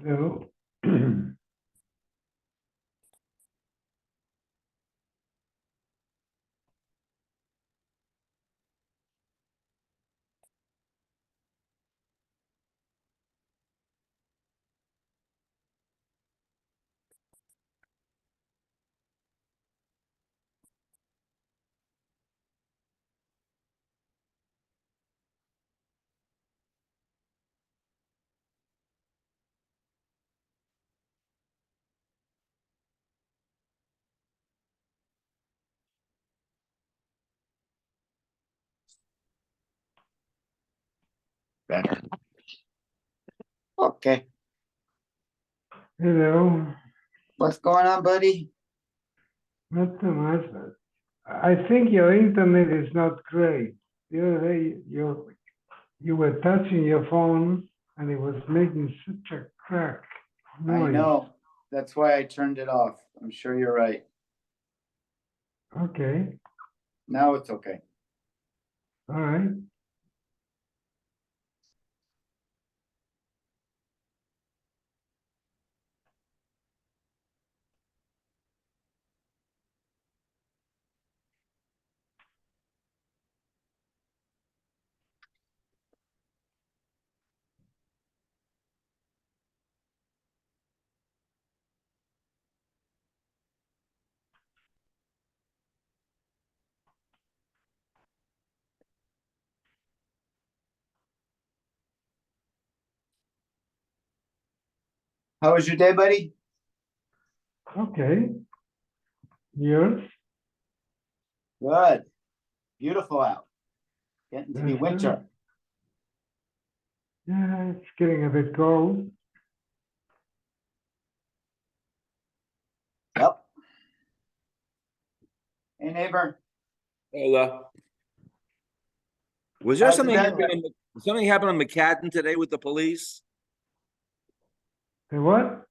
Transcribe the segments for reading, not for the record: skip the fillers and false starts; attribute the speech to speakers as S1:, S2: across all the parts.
S1: Hello.
S2: Better. Okay.
S1: Hello.
S2: What's going on, buddy?
S1: Not too much, but I think your internet is not great. The other day, you were touching your phone and it was making such a crack
S2: I
S1: noise.
S2: know. That's why I turned it off. I'm sure you're right.
S1: Okay.
S2: Now it's okay.
S1: All right.
S2: How was your day, buddy?
S1: Okay. Yours?
S2: Good. Beautiful out. Getting to be
S1: That's
S2: winter.
S1: good. Yeah, it's getting a bit cold.
S2: Yep. Hey, neighbor.
S3: Hola. Was there
S2: How's
S3: something
S2: it
S3: happening?
S2: been?
S3: Something happened on McCadden today with the police?
S1: The what?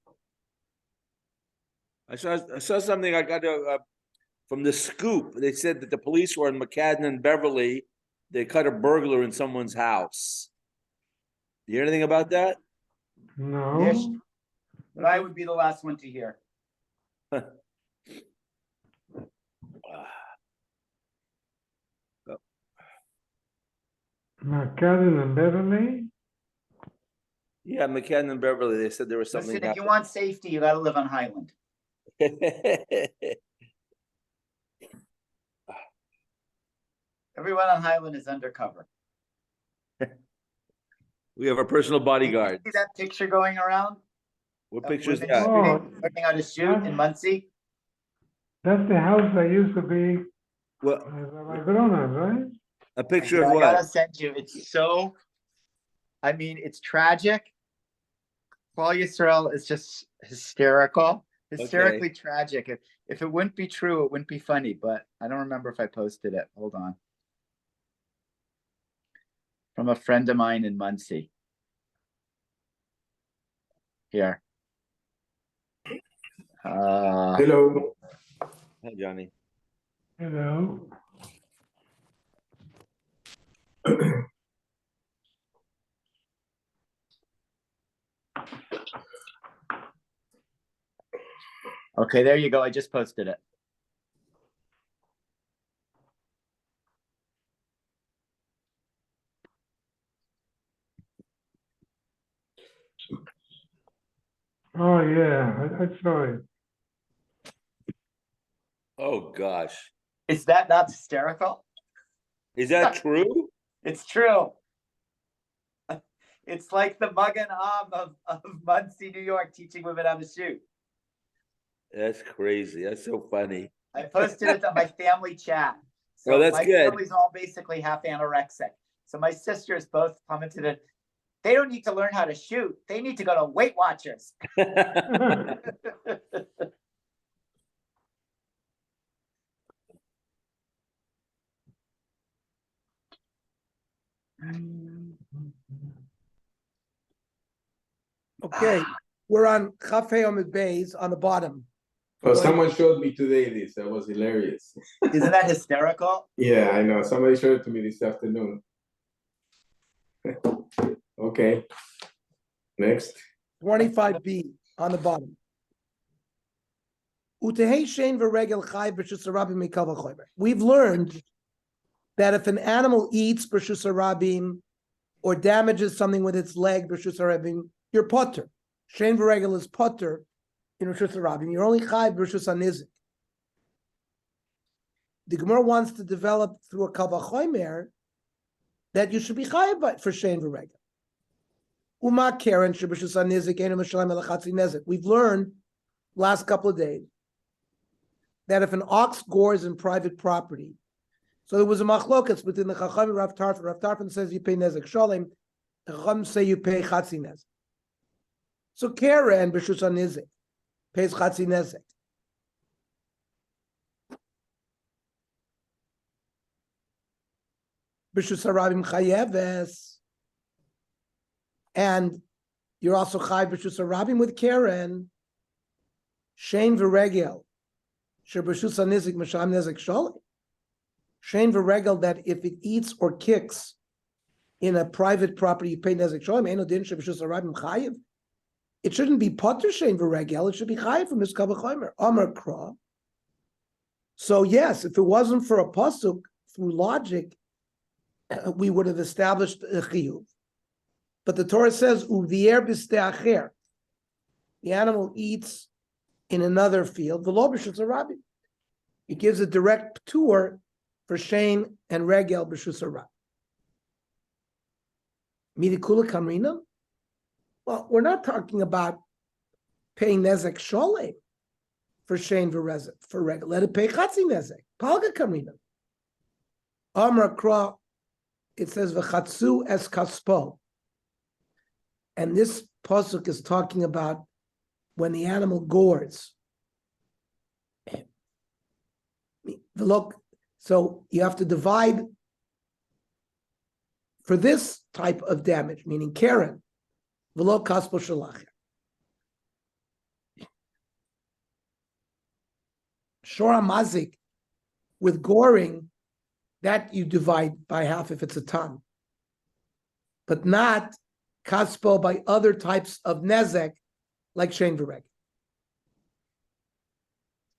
S3: I saw something. I got from the Scoop. They said that the police were in McCadden and Beverly. They caught a burglar in someone's house. You hear anything about that?
S2: Yes.
S1: No.
S2: But I would be the last one to hear.
S1: McCadden and Beverly?
S3: Yeah, McCadden and Beverly. They said there was something.
S2: Listen, if you want safety, you got to live on Highland. Everyone on Highland is undercover.
S3: We have our personal bodyguard.
S2: See that picture going around?
S3: What picture is
S2: Women
S3: that?
S1: Oh,
S2: learning how to shoot in Muncie.
S1: that's the house that used to be
S3: Well,
S1: Madrona's, right?
S3: a picture
S2: Yeah,
S3: of
S2: I gotta
S3: what?
S2: send you. It's so. I mean, it's tragic. Paul Yisrael is just hysterical, hysterically tragic. If it wouldn't be true, it wouldn't be funny. But I don't remember if I posted it. Hold on. From a friend of mine in Muncie. Here.
S4: Hello.
S3: Hi, Johnny.
S1: Hello.
S2: Okay, there you go. I just posted it.
S1: Oh, yeah, I saw it.
S3: Oh gosh,
S2: Is that not hysterical?
S3: is that true?
S2: It's true. It's like the Magen of Muncie, New York, teaching women how to shoot.
S3: That's crazy. That's so funny.
S2: I posted it on my family chat. So
S3: Well, that's
S2: my
S3: good.
S2: family's all basically half anorexic. So my sisters both commented it. They don't need to learn how to shoot. They need to go to Weight Watchers.
S5: Okay, we're on Cafe Omid Bays on the bottom.
S4: Oh, someone showed me today this. That was hilarious.
S2: Isn't that hysterical?
S4: Yeah, I know. Somebody showed it to me this afternoon. Okay. Next.
S5: 25b on the bottom. We've learned that if an animal eats b'rshus harabim or damages something with its leg b'rshus harabim, you're potter. Shein v'regel is potter in b'rshus harabim. You're only chayv b'rshus hanizik. The Gemara wants to develop through a kal v'chomer that you should be chayv for shein v'regel. Uma keren sheb'rshus hanizik enu mishalem elachatzi nezik. We've learned last couple of days that if an ox gores in private property, so there was a machlokas within the Chacham and Rav Tarfon. Rav Tarfon says you pay nezek shalem, the Chacham say you pay chatzi nezek. So Karen b'rshus hanizik pays chatzi nezek. B'rshus harabim chayeves, and you're also chay b'rshus harabim with Karen. Shein v'regel. Sherb'rshus hanizik m'shalem nezek shalem. Shein v'regel, that if it eats or kicks in a private property, you pay nezek shalem. Eino din sherb'rshus harabim chayev. It shouldn't be potter shein v'regel. It should be chayev from miskal v'chomer. Amar kra. So yes, if it wasn't for a pasuk through logic, we would have established a chiyuv. But the Torah says uvier b'ste'acher. The animal eats in another field, v'lo b'rshus harabim. It gives a direct tour for shein and regel b'rshus harabim. Midikula kamrina? Well, we're not talking about paying nezek sholem for shein for regel. Let it pay chatzi nezek. Palga kamrina. Amra kra, it says v'chatzu es kaspo. And this pasuk is talking about when the animal gores. Look, so you have to divide for this type of damage, meaning Karen, v'lo kaspo shalacher. Shora mazik, with goring, that you divide by half if it's a ton, but not kaspo by other types of nezek, like shein v'regel.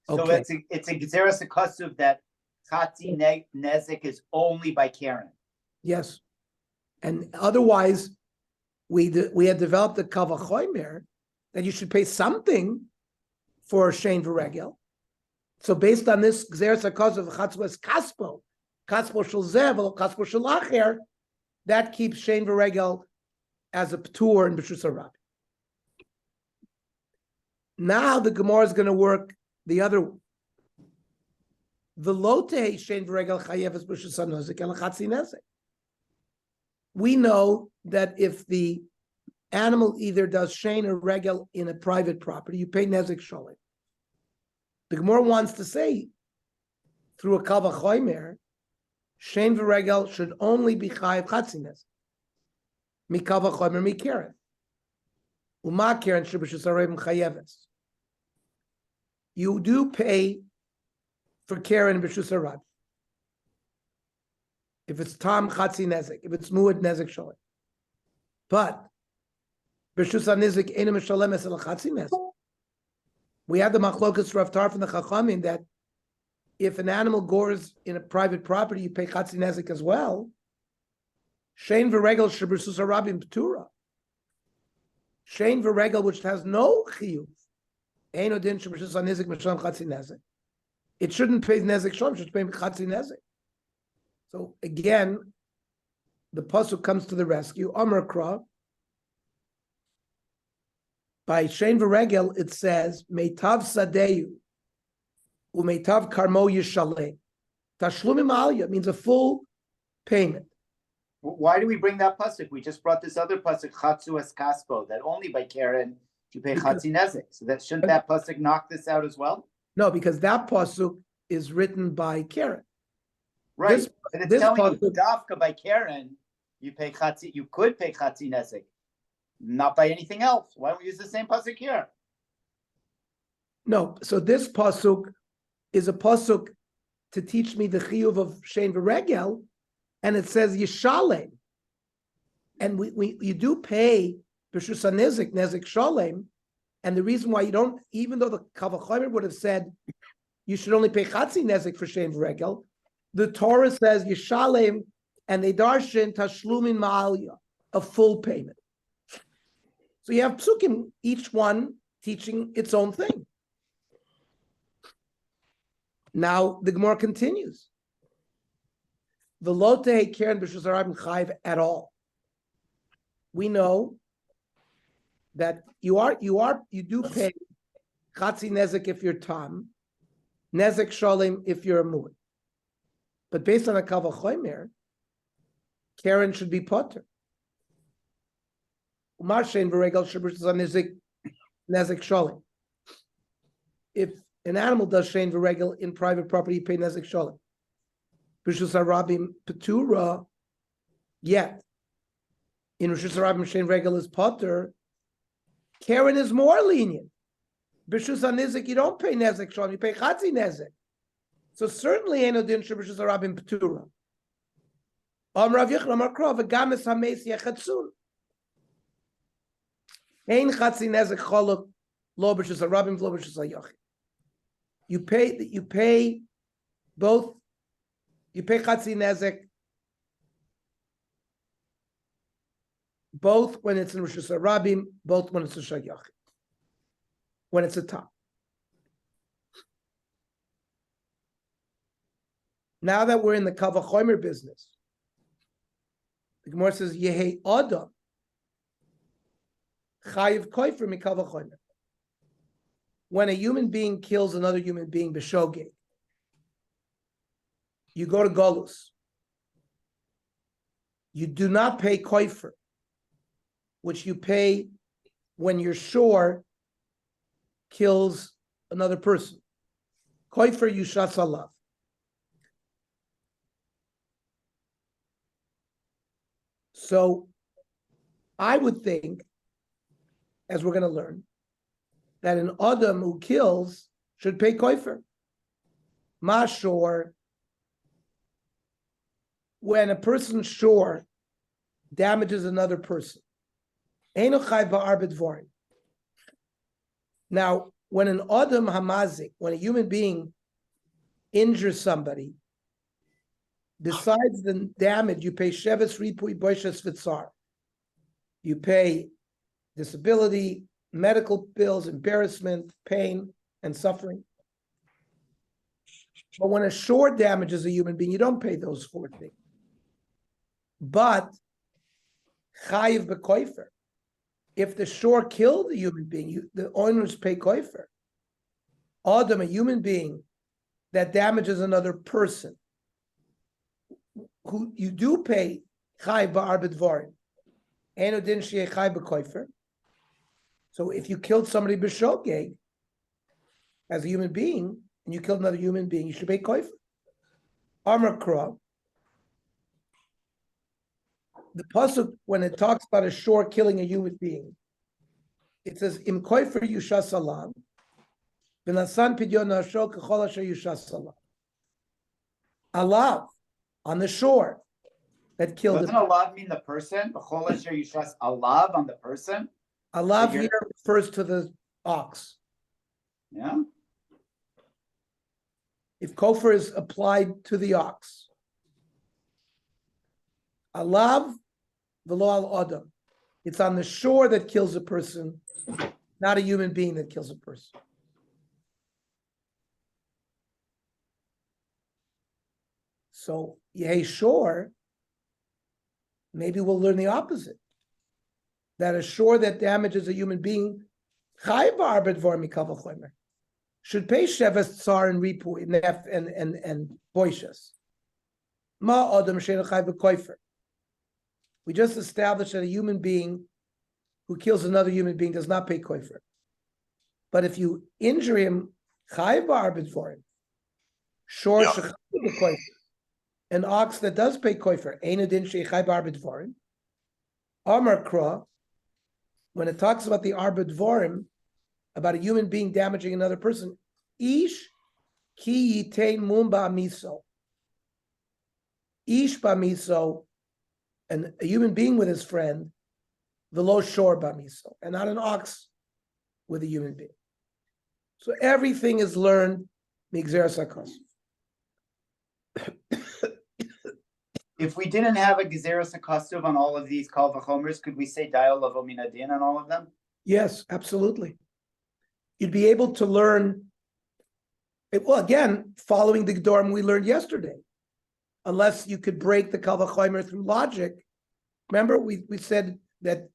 S2: So
S5: Okay.
S2: it's a gezeras akasuv that chatzi nezek is only by Karen.
S5: Yes, and otherwise, we had developed a kal v'chomer that you should pay something for shein v'regel. So based on this gezeras akasuv chatzos kaspo shel zeh v'lo kaspo shel acher, that keeps shein v'regel as a p'tur in b'rshus harabim. Now the Gemara is going to work the other way. We know that if the animal either does shein or regel in a private property, you pay nezek sholem. The Gemara wants to say, through a kal v'chomer, shein v'regel should only be chayav chatzi nezek. Mikal v'chomer mikeren. Uma keren sheb'rshus harabim chayeves. You do pay for Karen b'rshus harabim. If it's tam chatzi nezek, if it's muad nezek sholem. But b'rshus hanizik ena mishalem esel chatzi nezek. We had the machlokas Rav Tarfon from the Chachamim that if an animal gores in a private property, you pay chatzi nezek as well. Shein v'regel sheb'rshus harabim p'tura. Shein v'regel, which has no chiyuv. It shouldn't pay nezek shalom, it should pay chatzi nezek. So again, the pasuk comes to the rescue. Amar kra. By shein v'regel, it says meitav sadeyu umeitav karmo yishalem. Tashlumim aliyah means a full payment.
S2: Why do we bring that pasuk? We just brought this other pasuk, chatzu es kaspo, that only by Karen you pay chatzi nezek. So that shouldn't that pasuk knock this out as well?
S5: No, because that pasuk is written by Karen.
S2: Right, but it's telling
S5: pasuk,
S2: you dafka by Karen, you pay chatzi. You could pay chatzi nezek, not by anything else. Why don't we use the same pasuk here?
S5: No, so this pasuk is a pasuk to teach me the chiyuv of shein v'regel, and it says yishalem, and you do pay b'shus hanizik nezik shalem, and the reason why you don't, even though the Kavachomer would have said you should only pay chatzi nezik for shein v'regel, the Torah says yishalem, and they darshan tashlumin ma'alya, a full payment. So you have psukim, each one teaching its own thing. Now the Gemara continues. Velote keren b'shus harabim chayv at all. We know that you do pay chatzi nezek if you're tam, nezek shalim if you're a mu'in. But based on a kavachomer, keren should be potter. Umar shein v'regel shebrus nezek shalim. If an animal does shein v'regel in private property, you pay nezek shalim. B'shus harabim petura, yet in Rishus Harabim shein regel is potter, keren is more lenient. B'shus hanizik, you don't pay nezek shalom, you pay chatzi nezek. So certainly ain't no din sheb'shus harabim petura. Rav Yochanan Amar Krov v'games hameis yechatzun. Ein chatzi nezek choluk lo b'shus harabim lo b'shus hayachid. You pay both. You pay chatzi nezek both when it's in Rishus Harabim, both when it's a Shayach, when it's a top. Now that we're in the Kavachomer business, the Gemara says, Yehei Adam, Chayiv Koifer Mikavachomer. When a human being kills another human being, B'shogeg, you go to Golus. You do not pay Koifer, which you pay when your shore kills another person. Koifer Yushas Alav. So I would think, as we're going to learn, that an Adam who kills should pay Koifer. Ma shore, when a person's shore damages another person. Now, when an Adam Hamazik, when a human being injures somebody, besides the damage, you pay Sheves Ripui Boishes Vitzar. You pay disability, medical bills, embarrassment, pain, and suffering. But when a shore damages a human being, you don't pay those 4 things. But Chayiv B'Koifer, if the shore killed a human being, the owners pay koifer. Adam, a human being that damages another person, who you do pay chai ba'arbet varim, eno din shei chai b'koifer. So if you killed somebody b'shogeg as a human being, and you killed another human being, you should pay koifer. Amar Kra. The pasuk, when it talks about a shore killing a human being, it says im koifer yushas alav, v'nasan pidyon hashor k'chol asher yushas alav. Alav, on the shore, that killed.
S2: Doesn't alav mean the person? B'chol asher yushas alav, on the person.
S5: Alav here refers to the ox.
S2: Yeah.
S5: If kofer is applied to the ox, alav v'lo al adam. It's on the shore that kills a person, not a human being that kills a person. So, yeh shore, maybe we'll learn the opposite. That a shore that damages a human being, chai ba'arbet vor mikavah chomer, should pay sheves tsar and ripu and boishas. Ma adam she'en chai b'koifer. We just established that a human being who kills another human being does not pay koifer. But if you injure him, chai ba'arbet for him, shor shechai b'koifer, an ox that does pay koifer, ein adin shechai ba'arbet for him. Amar Kra, when it talks about the arbet vorim, about a human being damaging another person, ish ki yitain mum ba'miso. Ish ba'miso, and a human being with his friend, velo shor bamiso, and not an ox with a human being. So everything is learned migzer sakos.
S2: If we didn't have a Gezeres Akostov on all of these Kal V'chomers, could we say Dio Lavo Minadin on all of them?
S5: Yes, absolutely. You'd be able to learn. Well, again, following the Gedorim we learned yesterday, unless you could break the Kal V'chomer through logic. Remember, we said that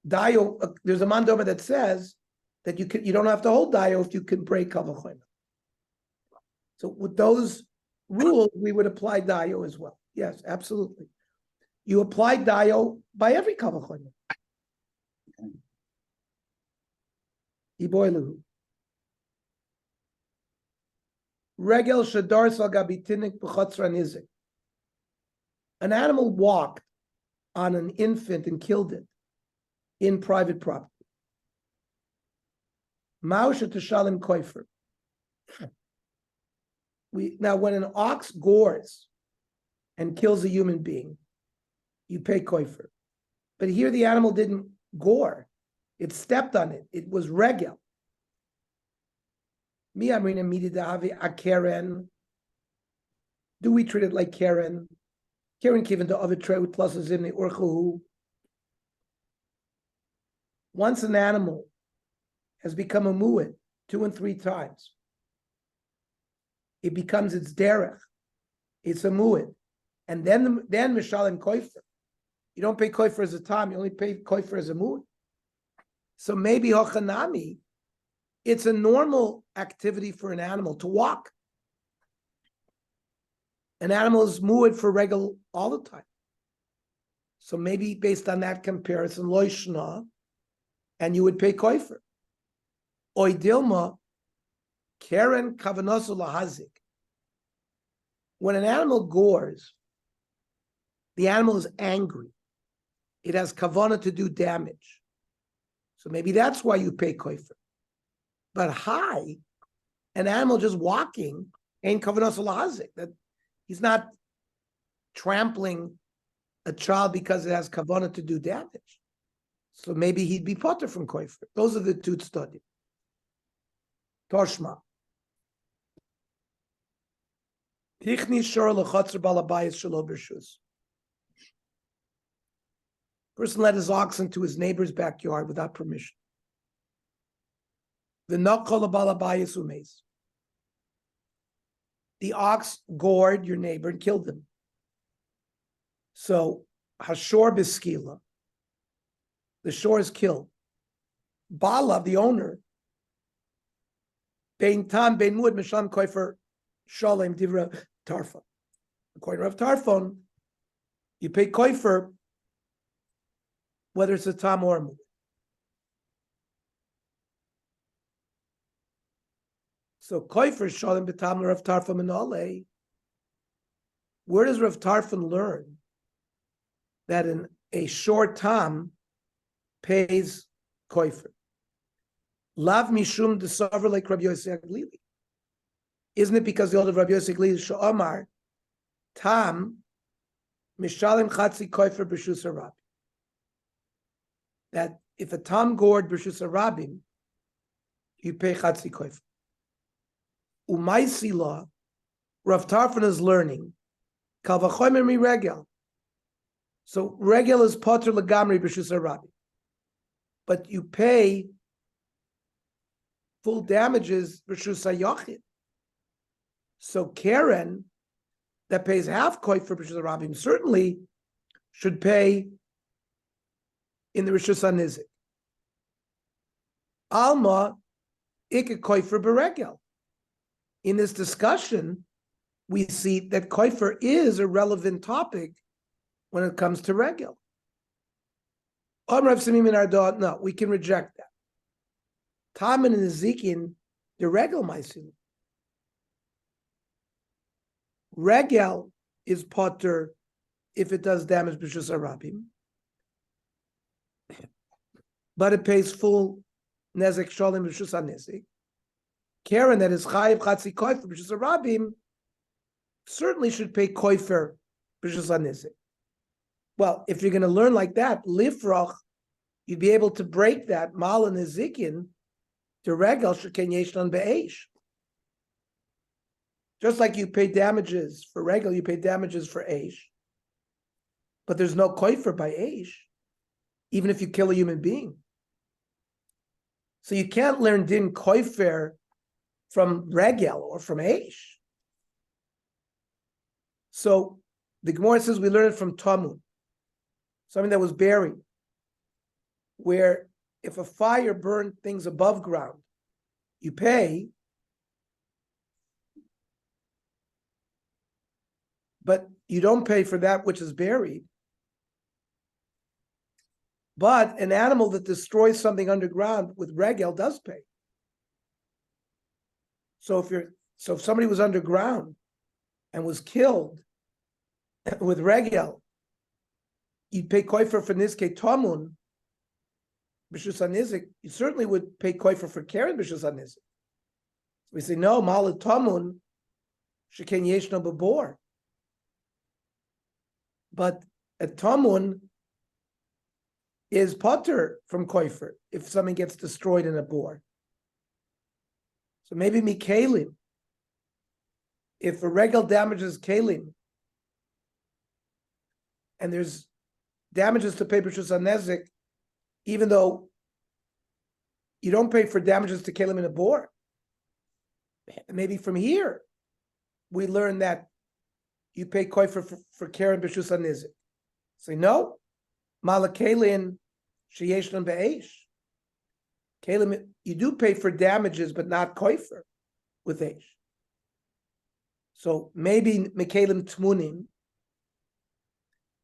S5: Dio. There's a mandoma that says that you don't have to hold Dio if you can break Kal V'chomer. So with those rules, we would apply Dio as well. Yes, absolutely. You apply Dio by every Kal V'chomer. Iboilu. Regel shadar sal gabitinik b'chotzra nizik. An animal walked on an infant and killed it in private property. Mausha teshalim koifer. Now, when an ox gores and kills a human being, you pay koifer. But here the animal didn't gore. It stepped on it. It was regel. Mi amrina mididahavi akeren. Do we treat it like keren? Keren given to avitre with pluses in the urchuhu. Once an animal has become a mu'id 2 and 3 times, it becomes its derech. It's a mu'id. And then mishalim koifer. You don't pay koifer as a tam, you only pay koifer as a mu'id. So maybe hochanami, it's a normal activity for an animal to walk. An animal is mu'id for regal all the time. So maybe based on that comparison, loishna, and you would pay koifer. Oy dilma, keren kavanosu lahazik. When an animal gores, the animal is angry. It has kavana to do damage. So maybe that's why you pay koifer. But high, an animal just walking ain't kavanosu lahazik. That he's not trampling a child because it has kavana to do damage. So maybe he'd be potter from koifer. Those are the two studies. Toshma. Person led his oxen to his neighbor's backyard without permission. The ox gored your neighbor and killed him. So Hashor Biskila, the shore is killed. Bala, the owner, Bein Tam Bein Mud Misham Koifer Shalem Divra Tarfon. According to Rav Tarfon, you pay Koifer whether it's a Tam or a Mud. So Koifer Shalem B'Tam Rav Tarfon Minale. Where does Rav Tarfon learn that in a short Tam pays Koifer? Lav mishum desaver like Rabbi Yosef Glili. Isn't it because the older Rabbi Yosef Glili sha'amar tam mishalim chatzi koifer b'shus harabim? That if a tam gored b'shus harabim, you pay chatzi koifer. Umaisi law, Rav Tarfon is learning kal v'chomer mi regel. So regel is poter legamri b'shus harabim, but you pay full damages b'shus hayachid. So Karen, that pays half koif for b'shus harabim, certainly should pay in the b'shus hanizik. Alma ikka koif for beregel. In this discussion, we see that koifer is a relevant topic when it comes to regel. No, we can reject that. Taman and Ezekiel, the regel meisim. Regel is potter if it does damage b'shus harabim, but it pays full nezek shalom b'shus hanizik. Karen that is chayiv chatzi koifer b'shus harabim certainly should pay koifer b'shus hanizik. Well, if you're going to learn like that, lifrach, you'd be able to break that mal and nezikin to regel sheken yeshnan be'esh. Just like you pay damages for regel, you pay damages for eish. But there's no koifer by eish, even if you kill a human being. So you can't learn din koifer from regel or from eish. So the Gemara says we learn it from Tamun, something that was buried, where if a fire burned things above ground, you pay, but you don't pay for that which is buried. But an animal that destroys something underground with regel does pay. So if somebody was underground and was killed with regel, you'd pay koifer for niske tamun, b'shus hanizik. You certainly would pay koifer for keren b'shus hanizik. We say no, mal tamun sheken yeshno b'bor. But a tamun is potter from koifer if something gets destroyed in a bore. So maybe mikalim. If a regel damages kalim, and there's damages to pay b'shus hanezik, even though you don't pay for damages to kalim in a bore. Maybe from here we learn that you pay koifer for keren b'shus hanezik. Say no, malakelin sheyeshnan be'esh. Kalim, you do pay for damages, but not koifer with eish. So maybe mekalim tmunim.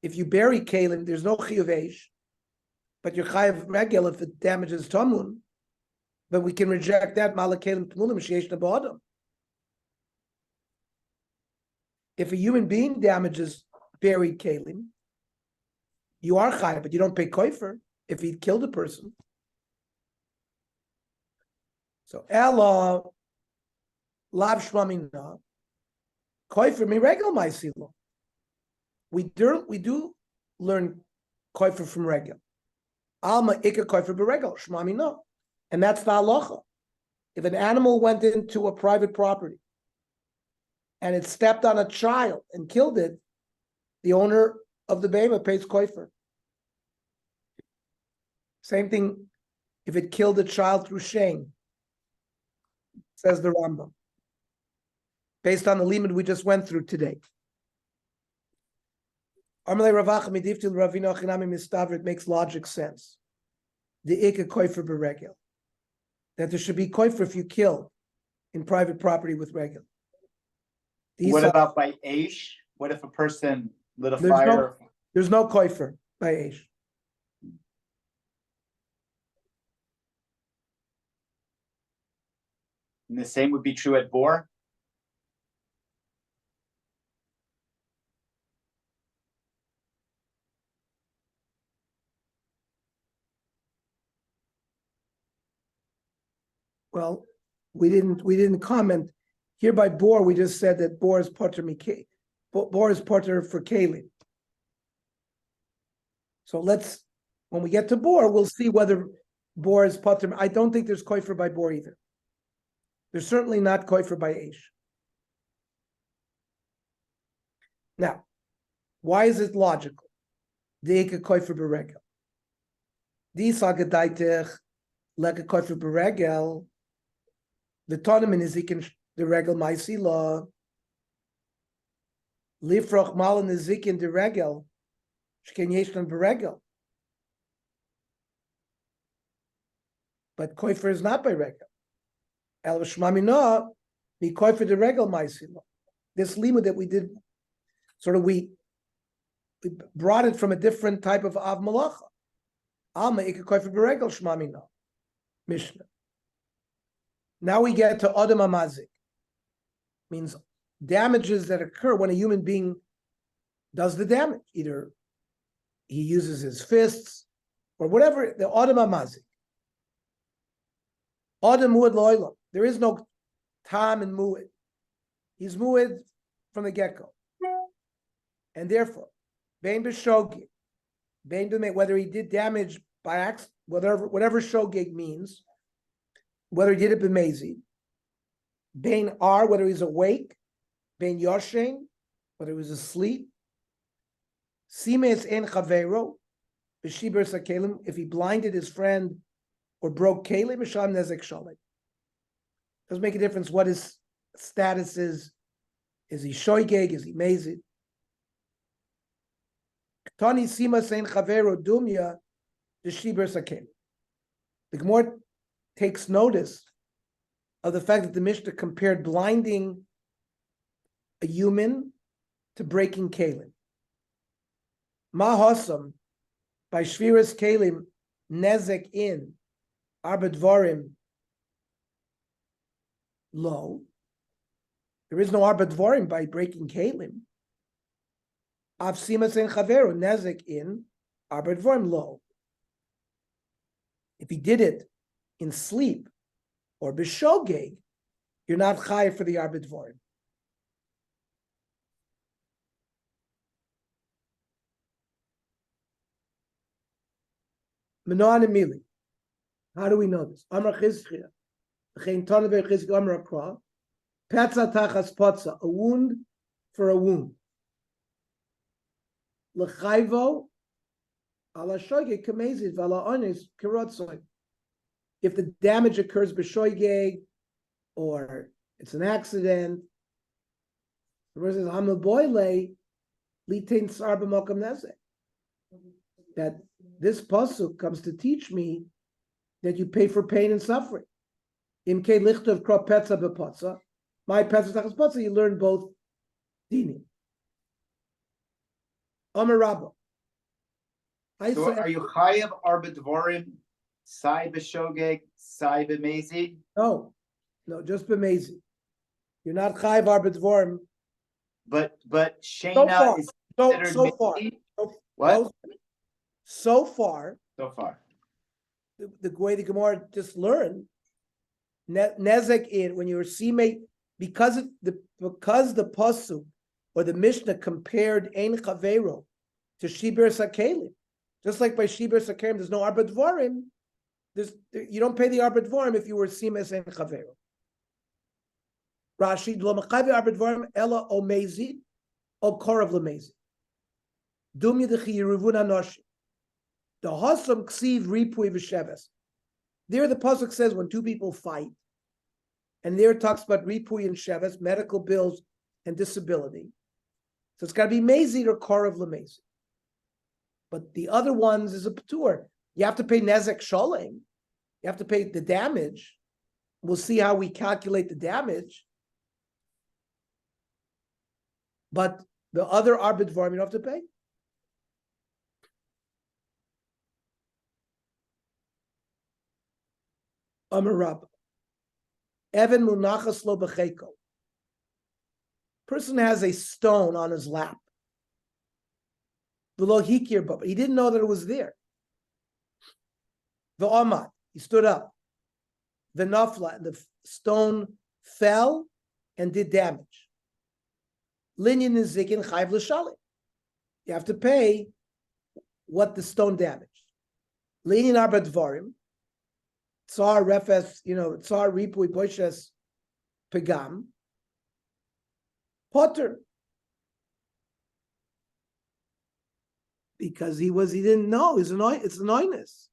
S5: If you bury kalim, there's no chiyuv eish, but you're chayav regel if it damages tamun. But we can reject that malakalim tmunim sheyeshna ba'adam. If a human being damages buried kalim, you are chayav, but you don't pay koifer if he killed a person. So ella lav shmamina koifer mi regel ma'asilo. We do learn koifer from regel. Alma ikka koifer beregel shmamina, and that's the halacha. If an animal went into a private property and it stepped on a child and killed it, the owner of the behemoth pays koifer. Same thing if it killed a child through shame, says the Rambam, based on the limit we just went through today. It makes logic sense. The ikka koifer beregel, that there should be koifer if you kill in private property with regel.
S2: What about by eish? What if a person lit a
S5: There's
S2: fire?
S5: There's no koifer by eish.
S2: And the same would be true at bor?
S5: Well, we didn't comment. Here by bor, we just said that bor is potter mikay. Bor is potter for kalim. So when we get to bor, we'll see whether bor is potter. I don't think there's koifer by bor either. There's certainly not koifer by eish. Now, why is it logical? The ikka koifer beregel. These agadaitech like a koifer beregel. The tournament is the regel ma'asila. Lifroch mal nezikin the regel. Shken yeshnan beregel. But koifer is not by regel. El shmamina mi koifer the regel ma'asila. This limud that we did, we brought it from a different type of av malacha. Alma ikka koifer beregel shmamina. Mishnah. Now we get to Adam Amazik. Means damages that occur when a human being does the damage. Either he uses his fists or whatever, the Adam Amazik. Adam Muad Loilam. There is no Tam in Muad. He's Muad from the get-go. And therefore, Bein B'Shogi, Bein B'Mei, whether he did damage by whatever shogeg means, whether he did it b'mezid, bein R, whether he's awake, bein yoshen, whether he was asleep, simes en chavero, b'shiber sakelim, if he blinded his friend or broke kelim, misham nezek shalem. Doesn't make a difference what his status is. Is he shoygeg? Is he mezid? Tani simas en chavero dumya, b'shiber sakelim. The Gemara takes notice of the fact that the Mishnah compared blinding a human to breaking kalim. Ma hosam by shviras kalim nezek in arba dvarim lo. There is no arba dvarim by breaking kalim. Av simas en chaveru nezek in arba dvarim lo. If he did it in sleep or b'shogeg, you're not chayiv for the arba dvarim. Menon and Mili. How do we know this? Amar Chizkiya. V'chein tana be'Chizkiya Amar Akra. Petza tachas potza. A wound for a wound. L'chayvo ala shogeg kamezid v'ala onis kirotzoy. If the damage occurs b'shoigeg or it's an accident, the person says Hamel Boyle litain sar b'mokam nezek. That this pasuk comes to teach me that you pay for pain and suffering. In ke lichtov kro petza bepotza, my petza tachas potza, you learn both dinim. Amar Rabba.
S2: So are you chayav arba dvarim, sai b'shogeg, sai b'mezid?
S5: No, just b'mezi. You're not chayv arba dvorim.
S2: But Shana is considered
S5: So far.
S2: mezid?
S5: So-
S2: What?
S5: So far,
S2: So far.
S5: the way the Gemara just learned, nezek in when you were simei, because the pasuk or the Mishnah compared ein chavero to shibir sakelim, just like by shibir sakelim, there's no arba dvarim. You don't pay the arba dvarim if you were simes ein chavero. Rashi lo mechavi arba dvarim ela o mezid o korav lemezid. Dum yedechi yeruvun anoshim. The Hasam Ksiv Ripui V'Sheves. There the pasuk says when two people fight, and there it talks about Ripui and Sheves, medical bills and disability. So it's got to be Mezid or Korav Lemezid. But the other ones is a Patur. You have to pay Nezek Sholem. You have to pay the damage. We'll see how we calculate the damage. But the other Arbid Varm you don't have to pay. Amar Rabba. Evan munachas lo b'cheiko. Person has a stone on his lap. V'lo hikir ba. He didn't know that it was there. V'omad. He stood up. V'nafla. And the stone fell and did damage. Linyan nizikin chayv l'shalim. You have to pay what the stone damaged. Linyan arba dvarim. Tsar refes, tsar ripui poishes pegam. Potter. Because he didn't know. It's annoyingness.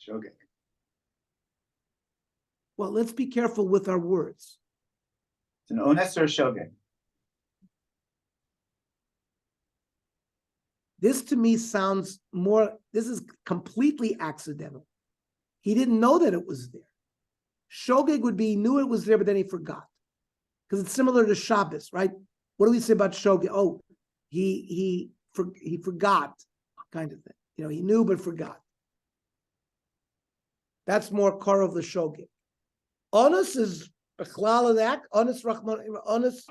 S2: Shogeg.
S5: Well, let's be careful with our words.
S2: It's an ones or a shogeg?
S5: This to me sounds more, this is completely accidental. He didn't know that it was there. Shogeg would be, he knew it was there, but then he forgot. Because it's similar to Shabbos, right? What do we say about Shogeg? Oh, he forgot, kind of thing. He knew but forgot. That's more core of the Shogeg. Onus is Bechlal of that. Onus Rachman, Onus,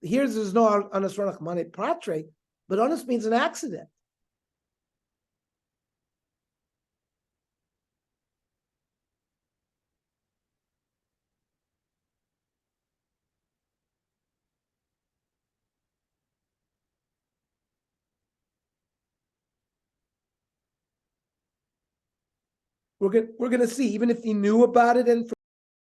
S5: here's there's no Onus Rachman Patre, but Onus means an accident. we're gonna see, even if he knew about it and